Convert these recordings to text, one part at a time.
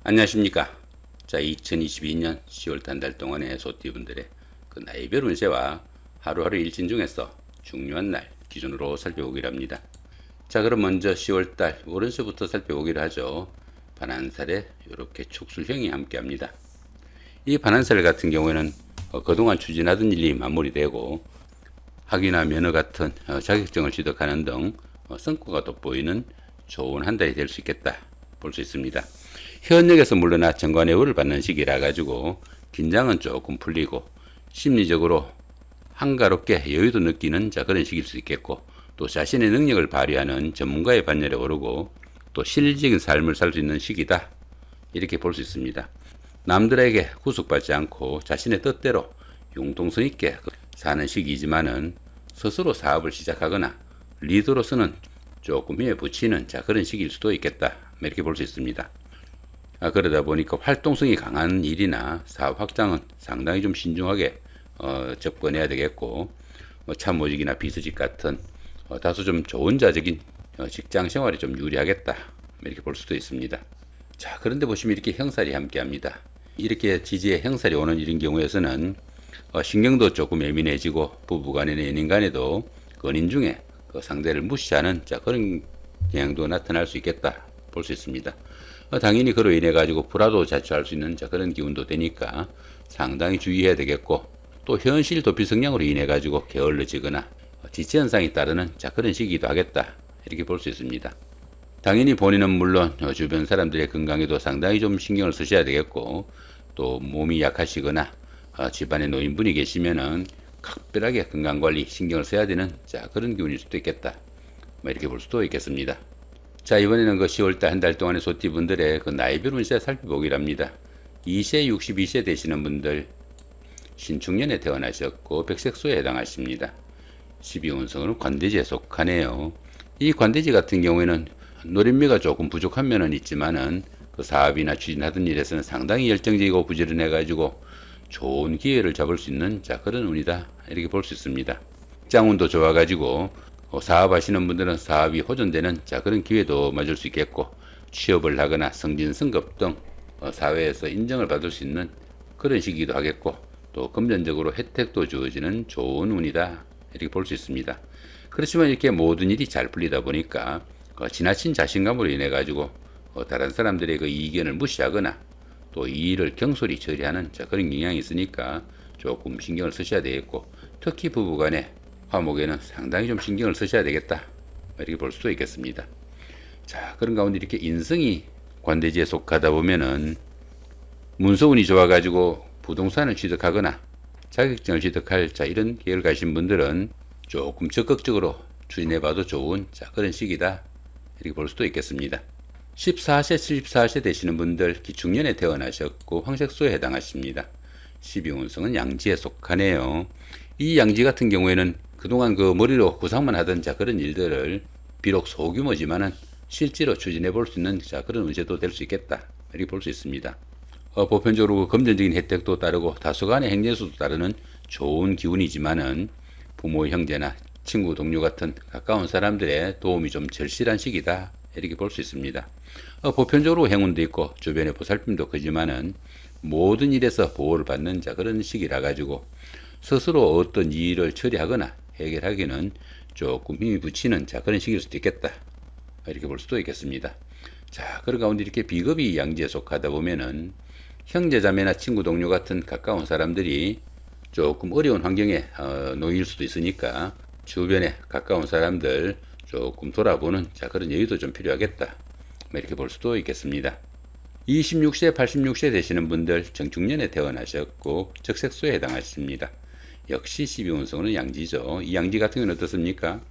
안녕하십니까. 자, 2022년 10월 한 달 동안의 소띠분들의 그 나이별 운세와 하루하루 일진 중에서 중요한 날 기준으로 살펴보기로 합니다. 자, 그럼 먼저 10월 달 오른쪽부터 살펴보기로 하죠. 반한살에 이렇게 축술형이 함께 합니다. 이 반한살 같은 경우에는 그동안 추진하던 일이 마무리되고 학위나 면허 같은 자격증을 취득하는 등 성과가 돋보이는 좋은 한 달이 될 수 있겠다 볼 수 있습니다. 현역에서 물러나 정관예우를 받는 시기라 가지고 긴장은 조금 풀리고 심리적으로 한가롭게 여유도 느끼는 그런 시기일 수 있겠고, 또 자신의 능력을 발휘하는 전문가의 반열에 오르고 또 실질적인 삶을 살 수 있는 시기다 이렇게 볼 수 있습니다. 남들에게 구속받지 않고 자신의 뜻대로 융통성 있게 사는 시기이지만은 스스로 사업을 시작하거나 리더로서는 조금 힘에 부치는 그런 시기일 수도 있겠다 이렇게 볼 수 있습니다. 그러다 보니까 활동성이 강한 일이나 사업 확장은 상당히 좀 신중하게 접근해야 되겠고, 참모직이나 비서직 같은 다소 좀 좋은자적인 직장 생활이 좀 유리하겠다 이렇게 볼 수도 있습니다. 자, 그런데 보시면 이렇게 형살이 함께 합니다. 이렇게 지지에 형살이 오는 이런 경우에서는 신경도 조금 예민해지고 부부간이나 연인간에도 연인 중에 그 상대를 무시하는 그런 경향도 나타날 수 있겠다 볼 수 있습니다. 당연히 그로 인해 가지고 불화도 자초할 수 있는 그런 기운도 되니까 상당히 주의해야 되겠고, 또 현실 도피 성향으로 인해 가지고 게을러지거나 지체 현상이 따르는 그런 시기이기도 하겠다 이렇게 볼 수 있습니다. 당연히 본인은 물론 주변 사람들의 건강에도 상당히 좀 신경을 쓰셔야 되겠고, 또 몸이 약하시거나 집안에 노인분이 계시면은 각별하게 건강관리 신경을 써야 되는 그런 기운일 수도 있겠다 이렇게 볼 수도 있겠습니다. 자, 이번에는 10월달 한 달 동안의 소띠분들의 나이별 운세 살펴보기로 합니다. 2세, 62세 되시는 분들, 신축년에 태어나셨고 백색소에 해당하십니다. 12운성은 관대지에 속하네요. 이 관대지 같은 경우에는 노련미가 조금 부족한 면은 있지만은 사업이나 추진하던 일에서는 상당히 열정적이고 부지런해가지고 좋은 기회를 잡을 수 있는 그런 운이다 이렇게 볼 수 있습니다. 직장운도 좋아가지고 사업하시는 분들은 사업이 호전되는 그런 기회도 맞을 수 있겠고, 취업을 하거나 승진승급 등 사회에서 인정을 받을 수 있는 그런 시기이기도 하겠고, 또 금전적으로 혜택도 주어지는 좋은 운이다 이렇게 볼 수 있습니다. 그렇지만 이렇게 모든 일이 잘 풀리다 보니까 지나친 자신감으로 인해 가지고 다른 사람들의 이견을 무시하거나 또 이 일을 경솔히 처리하는 그런 경향이 있으니까 조금 신경을 쓰셔야 되겠고, 특히 부부간에 화목에는 상당히 좀 신경을 쓰셔야 되겠다 이렇게 볼 수도 있겠습니다. 자, 그런 가운데 이렇게 인성이 관대지에 속하다 보면은 문서운이 좋아가지고 부동산을 취득하거나 자격증을 취득할 이런 계획을 가신 분들은 조금 적극적으로 추진해봐도 좋은 그런 시기다 이렇게 볼 수도 있겠습니다. 14세, 74세 되시는 분들 기축년에 태어나셨고 황색소에 해당하십니다. 12운성은 양지에 속하네요. 이 양지 같은 경우에는 그동안 머리로 구상만 하던 그런 일들을 비록 소규모지만은 실제로 추진해 볼 수 있는 그런 운세도 될 수 있겠다 이렇게 볼 수 있습니다. 보편적으로 금전적인 혜택도 따르고 다소간의 행재수도 따르는 좋은 기운이지만은 부모, 형제나 친구, 동료 같은 가까운 사람들의 도움이 좀 절실한 시기다 이렇게 볼 수 있습니다. 보편적으로 행운도 있고 주변의 보살핌도 크지만은 모든 일에서 보호를 받는 그런 시기라 가지고 스스로 어떤 일을 처리하거나 해결하기는 조금 힘이 붙이는 그런 시기일 수도 있겠다 이렇게 볼 수도 있겠습니다. 자, 그런 가운데 이렇게 비겁이 양지에 속하다 보면은 형제자매나 친구 동료 같은 가까운 사람들이 조금 어려운 환경에 놓일 수도 있으니까 주변에 가까운 사람들 조금 돌아보는 그런 여유도 좀 필요하겠다 이렇게 볼 수도 있겠습니다. 26세, 86세 되시는 분들 정축년에 태어나셨고 적색소에 해당하십니다. 역시 12운성은 양지죠. 이 양지 같은 경우는 어떻습니까?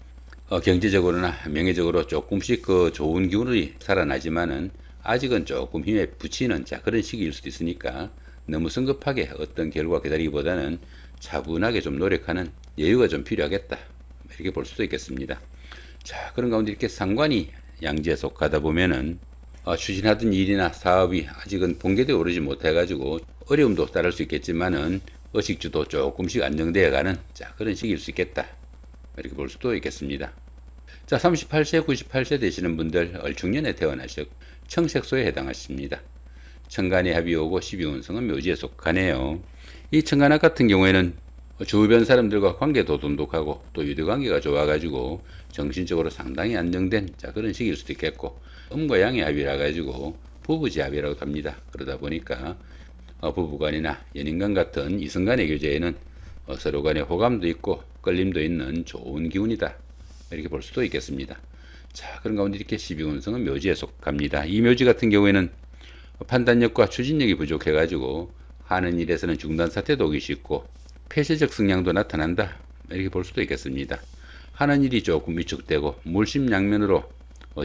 경제적으로나 명예적으로 조금씩 좋은 기운이 살아나지만은 아직은 조금 힘에 부치는 그런 시기일 수도 있으니까 너무 성급하게 어떤 결과 기다리기보다는 차분하게 좀 노력하는 여유가 좀 필요하겠다 이렇게 볼 수도 있겠습니다. 자, 그런 가운데 이렇게 상관이 양지에 속하다 보면은 추진하던 일이나 사업이 아직은 본궤도에 오르지 못해가지고 어려움도 따를 수 있겠지만은 의식주도 조금씩 안정되어 가는 그런 시기일 수 있겠다 이렇게 볼 수도 있겠습니다. 자, 38세, 98세 되시는 분들 얼축년에 태어나셨고 청색소에 해당하십니다. 천간에 합이 오고 12운성은 묘지에 속하네요. 이 천간합 같은 경우에는 주변 사람들과 관계도 돈독하고 또 유대관계가 좋아가지고 정신적으로 상당히 안정된 그런 시기일 수도 있겠고, 음과 양의 합이라 가지고 부부지합이라고 합니다. 그러다 보니까 부부간이나 연인간 같은 이성간의 교제에는 서로 간에 호감도 있고 끌림도 있는 좋은 기운이다, 이렇게 볼 수도 있겠습니다. 자, 그런 가운데 이렇게 12운성은 묘지에 속합니다. 이 묘지 같은 경우에는 판단력과 추진력이 부족해가지고 하는 일에서는 중단 사태도 오기 쉽고 폐쇄적 성향도 나타난다, 이렇게 볼 수도 있겠습니다. 하는 일이 조금 위축되고 물심양면으로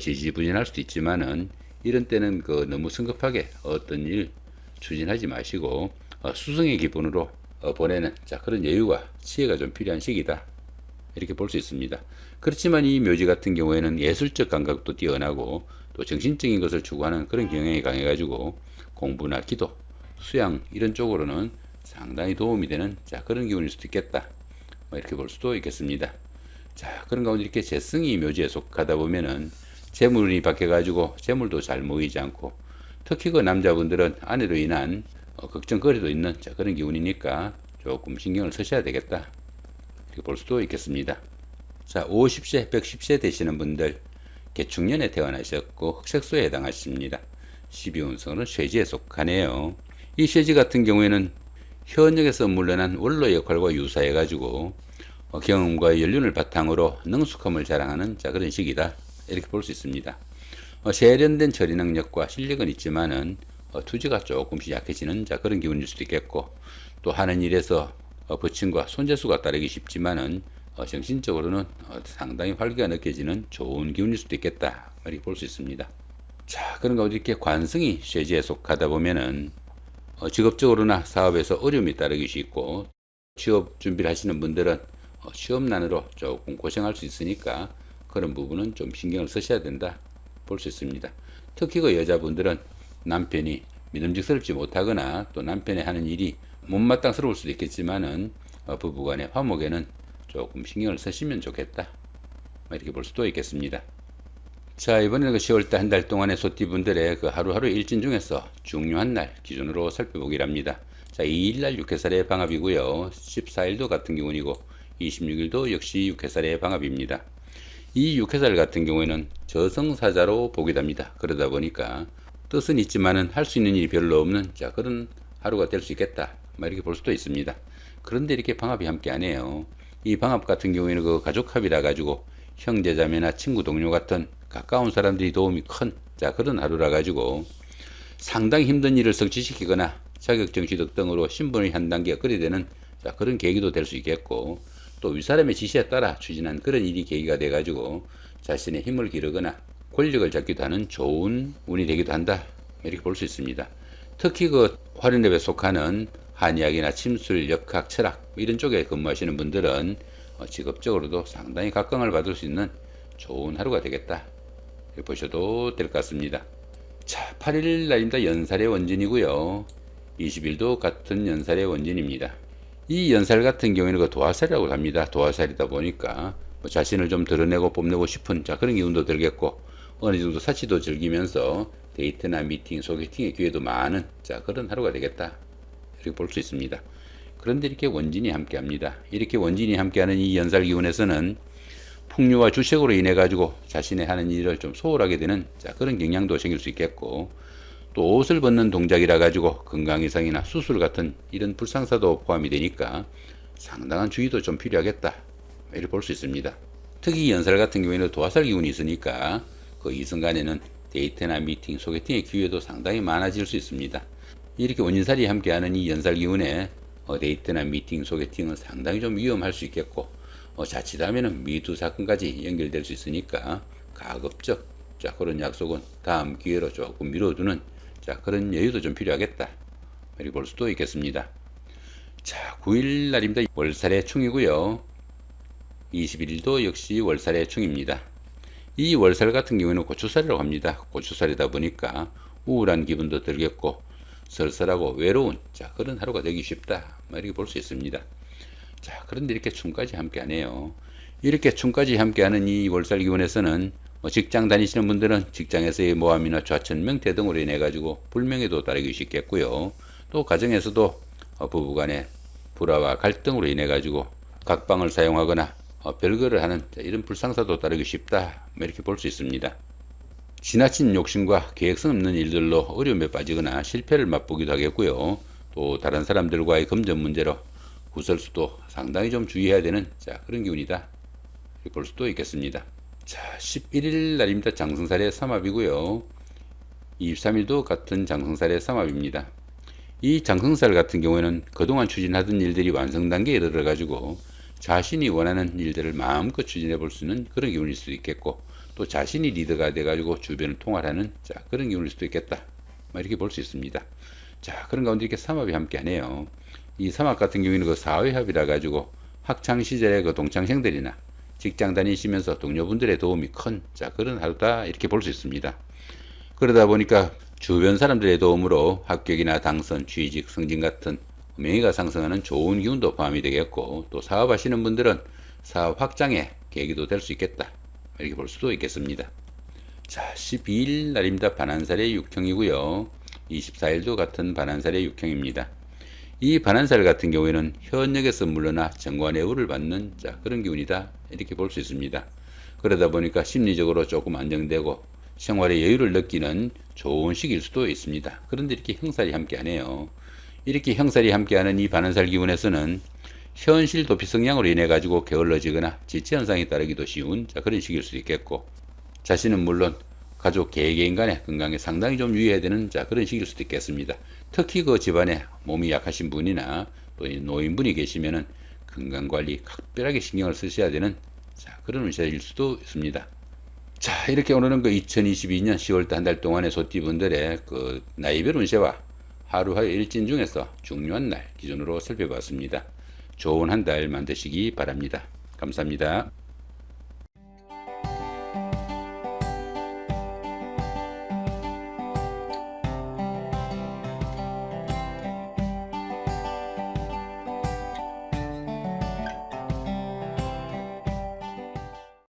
지지부진할 수도 있지만은 이런 때는 너무 성급하게 어떤 일 추진하지 마시고 수성의 기분으로 보내는 그런 여유와 지혜가 좀 필요한 시기다, 이렇게 볼 수 있습니다. 그렇지만 이 묘지 같은 경우에는 예술적 감각도 뛰어나고 또 정신적인 것을 추구하는 그런 경향이 강해가지고 공부나 기도, 수양 이런 쪽으로는 상당히 도움이 되는 그런 기운일 수도 있겠다, 이렇게 볼 수도 있겠습니다. 자, 그런 가운데 이렇게 재성이 묘지에 속하다 보면은 재물이 바뀌어가지고 재물도 잘 모이지 않고, 특히 남자분들은 아내로 인한 걱정거리도 있는 그런 기운이니까 조금 신경을 쓰셔야 되겠다, 이렇게 볼 수도 있겠습니다. 자, 50세, 110세 되시는 분들 개축년에 태어나셨고 흑색소에 해당하십니다. 12운성은 쇠지에 속하네요. 이 쇠지 같은 경우에는 현역에서 물러난 원로 역할과 유사해가지고 경험과 연륜을 바탕으로 능숙함을 자랑하는 그런 시기다, 이렇게 볼 수 있습니다. 세련된 처리 능력과 실력은 있지만은 투지가 조금씩 약해지는 그런 기운일 수도 있겠고, 또 하는 일에서 부친과 손재수가 따르기 쉽지만은 정신적으로는 상당히 활기가 느껴지는 좋은 기운일 수도 있겠다, 이렇게 볼 수 있습니다. 자, 그런 가운데 이렇게 관성이 쇠지에 속하다 보면은 직업적으로나 사업에서 어려움이 따르기 쉽고, 취업 준비를 하시는 분들은 취업난으로 조금 고생할 수 있으니까 그런 부분은 좀 신경을 쓰셔야 된다, 볼 수 있습니다. 특히 여자분들은 남편이 믿음직스럽지 못하거나 또 남편이 하는 일이 못마땅스러울 수도 있겠지만은 부부간의 화목에는 조금 신경을 쓰시면 좋겠다, 이렇게 볼 수도 있겠습니다. 자, 이번에는 10월달 한 달 동안의 소띠분들의 하루하루 일진 중에서 중요한 날 기준으로 살펴보기를 합니다. 자, 2일날 육해살의 방합이고요. 14일도 같은 기운이고 26일도 역시 육해살의 방합입니다. 이 육해살 같은 경우에는 저승사자로 보게 됩니다. 그러다 보니까 뜻은 있지만은 할 수 있는 일이 별로 없는 그런 하루가 될 수 있겠다, 이렇게 볼 수도 있습니다. 그런데 이렇게 방합이 함께 안 해요. 이 방합 같은 경우에는 가족합이라 가지고 형제자매나 친구 동료 같은 가까운 사람들이 도움이 큰 그런 하루라 가지고 상당히 힘든 일을 성취시키거나 자격증 취득 등으로 신분이 한 단계 업그레이드 되는 그런 계기도 될 수 있겠고, 또 윗사람의 지시에 따라 추진한 그런 일이 계기가 돼 가지고 자신의 힘을 기르거나 권력을 잡기도 하는 좋은 운이 되기도 한다, 이렇게 볼 수 있습니다. 특히 화련랩에 속하는 한의학이나 침술, 역학, 철학 이런 쪽에 근무하시는 분들은 직업적으로도 상당히 각광을 받을 수 있는 좋은 하루가 되겠다, 이렇게 보셔도 될 것 같습니다. 자, 8일 날입니다. 연살의 원진이고요. 20일도 같은 연살의 원진입니다. 이 연살 같은 경우에는 도화살이라고 합니다. 도화살이다 보니까 자신을 좀 드러내고 뽐내고 싶은 그런 기운도 들겠고, 어느 정도 사치도 즐기면서 데이트나 미팅, 소개팅의 기회도 많은 그런 하루가 되겠다, 이렇게 볼 수 있습니다. 그런데 이렇게 원진이 함께 합니다. 이렇게 원진이 함께하는 이 연살 기운에서는 풍류와 주색으로 인해 가지고 자신의 하는 일을 좀 소홀하게 되는 그런 경향도 생길 수 있겠고, 또 옷을 벗는 동작이라 가지고 건강 이상이나 수술 같은 이런 불상사도 포함이 되니까 상당한 주의도 좀 필요하겠다, 이렇게 볼 수 있습니다. 특히 연살 같은 경우에는 도화살 기운이 있으니까 이순간에는 데이트나 미팅, 소개팅의 기회도 상당히 많아질 수 있습니다. 이렇게 원진살이 함께하는 이 연살 기운에 데이트나 미팅, 소개팅은 상당히 좀 위험할 수 있겠고, 자칫하면 미투 사건까지 연결될 수 있으니까 가급적 그런 약속은 다음 기회로 조금 미뤄두는 그런 여유도 좀 필요하겠다, 이렇게 볼 수도 있겠습니다. 자, 9일 날입니다. 월살의 충이고요. 21일도 역시 월살의 충입니다. 이 월살 같은 경우에는 고추살이라고 합니다. 고추살이다 보니까 우울한 기분도 들겠고 쓸쓸하고 외로운 그런 하루가 되기 쉽다, 이렇게 볼 수 있습니다. 자, 그런데 이렇게 충까지 함께 하네요. 이렇게 충까지 함께하는 이 월살 기운에서는 직장 다니시는 분들은 직장에서의 모함이나 좌천명태 등으로 인해 가지고 불명예도 따르기 쉽겠고요. 또 가정에서도 부부간의 불화와 갈등으로 인해 가지고 각방을 사용하거나 별거를 하는 이런 불상사도 따르기 쉽다, 이렇게 볼 수 있습니다. 지나친 욕심과 계획성 없는 일들로 어려움에 빠지거나 실패를 맛보기도 하겠고요. 또 다른 사람들과의 금전 문제로 구설수도 상당히 좀 주의해야 되는 그런 기운이다, 이렇게 볼 수도 있겠습니다. 자, 11일 날입니다. 장성살의 삼합이고요. 23일도 같은 장성살의 삼합입니다. 이 장성살 같은 경우에는 그동안 추진하던 일들이 완성 단계에 이르러 가지고 자신이 원하는 일들을 마음껏 추진해 볼 수 있는 그런 기운일 수도 있겠고, 또 자신이 리더가 돼 가지고 주변을 통할하는 그런 기운일 수도 있겠다, 이렇게 볼 수 있습니다. 자, 그런 가운데 이렇게 삼합이 함께 하네요. 이 삼합 같은 경우에는 그 사회합이라 가지고 학창 시절의 그 동창생들이나 직장 다니시면서 동료분들의 도움이 큰 그런 하루다, 이렇게 볼 수 있습니다. 그러다 보니까 주변 사람들의 도움으로 합격이나 당선, 취직, 승진 같은 명예가 상승하는 좋은 기운도 포함이 되겠고, 또 사업하시는 분들은 사업 확장의 계기도 될 수 있겠다, 이렇게 볼 수도 있겠습니다. 자, 12일 날입니다. 반한살의 육형이고요. 24일도 같은 반한살의 육형입니다. 이 반한살 같은 경우에는 현역에서 물러나 정관의 우를 받는 그런 기운이다, 이렇게 볼 수 있습니다. 그러다 보니까 심리적으로 조금 안정되고 생활의 여유를 느끼는 좋은 시기일 수도 있습니다. 그런데 이렇게 형살이 함께하네요. 이렇게 형살이 함께하는 이 반한살 기운에서는 현실 도피 성향으로 인해 가지고 게을러지거나 지체 현상이 따르기도 쉬운 그런 시기일 수도 있겠고, 자신은 물론 가족 개개인 간의 건강에 상당히 좀 유의해야 되는 그런 시기일 수도 있겠습니다. 특히 그 집안에 몸이 약하신 분이나 또 노인분이 계시면은 건강관리 각별하게 신경을 쓰셔야 되는 그런 운세일 수도 있습니다. 자, 이렇게 오늘은 그 2022년 10월달 한 달 동안의 소띠분들의 그 나이별 운세와 하루하루 일진 중에서 중요한 날 기준으로 살펴봤습니다. 좋은 한 달 만드시기 바랍니다. 감사합니다.